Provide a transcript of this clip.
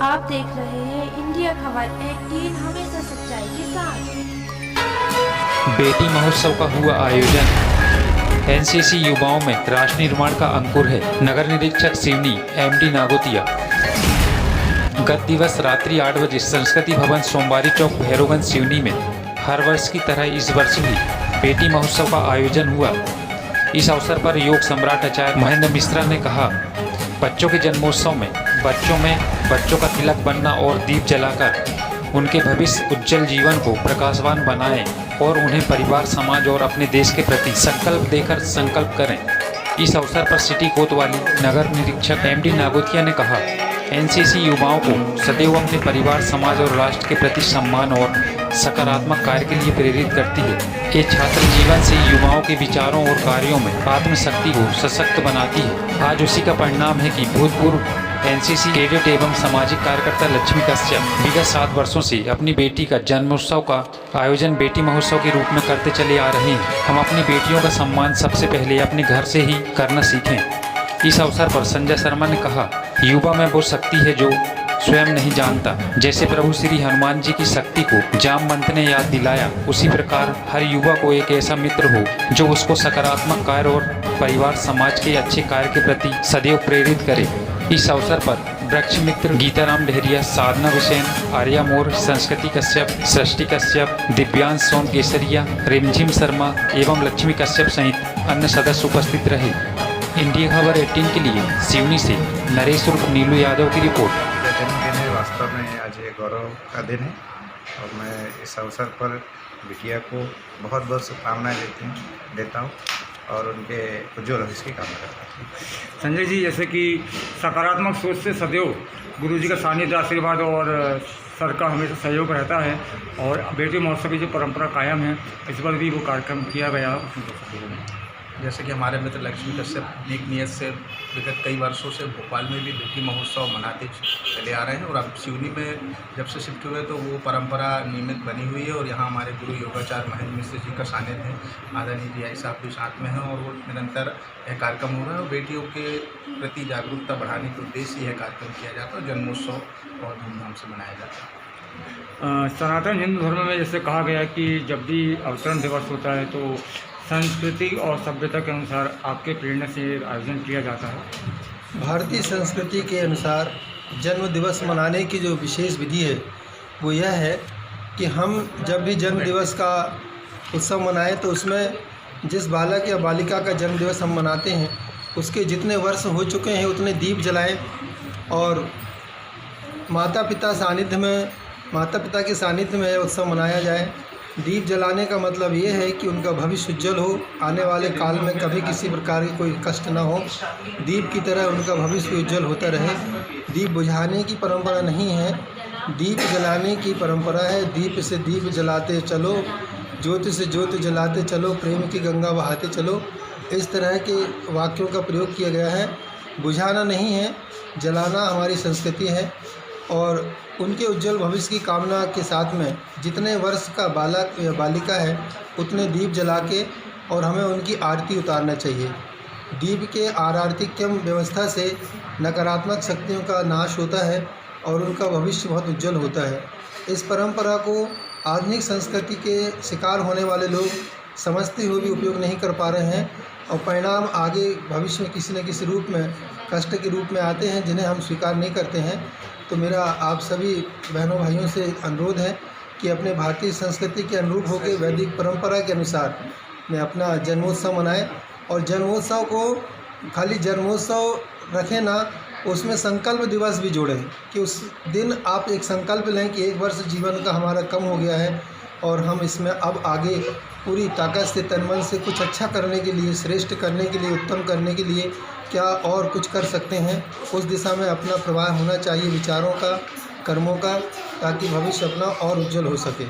आप देख रहे हैं इंडिया खबर 18 हमेशा सच्चाई के साथ। बेटी महोत्सव का हुआ आयोजन। एनसीसी युवाओं में राष्ट्र निर्माण का अंकुर है। नगर निरीक्षक सिवनी एमडी नागोतिया। गत दिवस रात्रि 8 बजे संस्कृति भवन सोमवारी चौक भैरवगंज सिवनी में हर वर्ष की तरह इस वर्ष भी बेटी महोत्सव का आयोजन हुआ। इस अवसर पर योग सम्राट आचार्य महेंद्र मिश्रा ने कहा, बच्चों के जन्मोत्सव में बच्चों का तिलक बनना और दीप जलाकर उनके भविष्य उज्जवल जीवन को प्रकाशवान बनाएं और उन्हें परिवार, समाज और अपने देश के प्रति संकल्प देकर संकल्प करें। इस अवसर पर सिटी कोतवाली नगर निरीक्षक एमडी नागोतिया ने कहा, एनसीसी युवाओं को सदैव अपने परिवार, समाज और राष्ट्र के प्रति सम्मान और सकारात्मक कार्य के लिए प्रेरित करती है। ये छात्र जीवन से युवाओं के विचारों और कार्यों में आत्मशक्ति को सशक्त बनाती है। आज उसी का परिणाम है कि भूतपूर्व एनसीसी कैडेट एवं सामाजिक कार्यकर्ता लक्ष्मी कश्यप विगत 7 वर्षों से अपनी बेटी का जन्मोत्सव का आयोजन बेटी महोत्सव के रूप में करते चले आ रहे हैं। हम अपनी बेटियों का सम्मान सबसे पहले अपने घर से ही करना सीखें। इस अवसर पर संजय शर्मा ने कहा, युवा में वो शक्ति है जो स्वयं नहीं जानता। जैसे प्रभु श्री हनुमान जी की शक्ति को जामवंत ने याद दिलाया, उसी प्रकार हर युवा को एक ऐसा मित्र हो जो उसको सकारात्मक कार्य और परिवार, समाज के अच्छे कार्य के प्रति सदैव प्रेरित करे। इस अवसर पर वृक्ष मित्र गीताराम डहरिया, साधना विसेन, आर्या मोर, संस्कृति कश्यप, सृष्टि कश्यप, दिव्यांश सोम केसरिया, रिमझिम शर्मा एवं लक्ष्मी कश्यप सहित अन्य सदस्य उपस्थित रहे। इंडिया खबर 18 के लिए सिवनी से नरेश उर्फ नीलू यादव की रिपोर्ट। दिन है, वास्तव में आज एक गौरव का दिन है और मैं इस अवसर पर बिटिया को बहुत बहुत शुभकामनाएं देता हूँ और उनके उज्ज्वल भविष्य की कामना करता हूँ। संजय जी, जैसे कि सकारात्मक सोच से सदैव गुरु जी का सानिध्य, आशीर्वाद और सर का हमेशा सहयोग रहता है और बेटी महोत्सव की जो परंपरा कायम है, इस पर भी वो कार्यक्रम किया गया। जैसे कि हमारे मित्र लक्ष्मी कश्यप नेक नियत से विगत कई वर्षों से भोपाल में भी बेटी महोत्सव मनाते चले आ रहे हैं और अब सिवनी में जब से शिफ्ट हुए तो वो परंपरा नियमित बनी हुई है और यहाँ हमारे गुरु योगाचार्य महेंद्र मिश्र जी का सानिध्य है। आदरणीय जी आई साहब भी साथ में हैं और वो निरंतर यह कार्यक्रम हो रहा है और बेटियों के प्रति जागरूकता बढ़ाने के उद्देश्य यह कार्यक्रम किया जाता है। जन्मोत्सव बहुत धूमधाम से मनाया जाता है। सनातन हिंदू धर्म में जैसे कहा गया कि जब भी अवतरण दिवस होता है तो संस्कृति और सभ्यता के अनुसार आपके प्रेरणा से आयोजन किया जाता है। भारतीय संस्कृति के अनुसार जन्म दिवस मनाने की जो विशेष विधि है वो यह है कि हम जब भी जन्म दिवस का उत्सव मनाएं तो उसमें जिस बालक या बालिका का जन्म दिवस हम मनाते हैं उसके जितने वर्ष हो चुके हैं उतने दीप जलाएं और माता पिता के सानिध्य में यह उत्सव मनाया जाए। दीप जलाने का मतलब ये है कि उनका भविष्य उज्जवल हो, आने वाले काल में कभी किसी प्रकार की कोई कष्ट ना हो, दीप की तरह उनका भविष्य उज्जवल होता रहे। दीप बुझाने की परंपरा नहीं है, दीप जलाने की परंपरा है। दीप से दीप जलाते चलो, ज्योति से ज्योति जलाते चलो, प्रेम की गंगा बहाते चलो, इस तरह के वाक्यों का प्रयोग किया गया है। बुझाना नहीं है, जलाना हमारी संस्कृति है और उनके उज्जवल भविष्य की कामना के साथ में जितने वर्ष का बालक या बालिका है उतने दीप जला के और हमें उनकी आरती उतारना चाहिए। दीप के आरार्तिक्यम व्यवस्था से नकारात्मक शक्तियों का नाश होता है और उनका भविष्य बहुत उज्जवल होता है। इस परंपरा को आधुनिक संस्कृति के शिकार होने वाले लोग समझते हुए भी उपयोग नहीं कर पा रहे हैं और परिणाम आगे भविष्य में किसी न किसी रूप में कष्ट के रूप में आते हैं जिन्हें हम स्वीकार नहीं करते हैं। तो मेरा आप सभी बहनों भाइयों से अनुरोध है कि अपने भारतीय संस्कृति के अनुरूप होकर वैदिक परंपरा के अनुसार में अपना जन्मोत्सव मनाएं और जन्मोत्सव को खाली जन्मोत्सव रखें ना, उसमें संकल्प दिवस भी जोड़ें कि उस दिन आप एक संकल्प लें कि 1 वर्ष जीवन का हमारा कम हो गया है और हम इसमें अब आगे पूरी ताकत से, तन मन से कुछ अच्छा करने के लिए, श्रेष्ठ करने के लिए, उत्तम करने के लिए क्या और कुछ कर सकते हैं, उस दिशा में अपना प्रवाह होना चाहिए विचारों का, कर्मों का, ताकि भविष्य अपना और उज्जवल हो सके।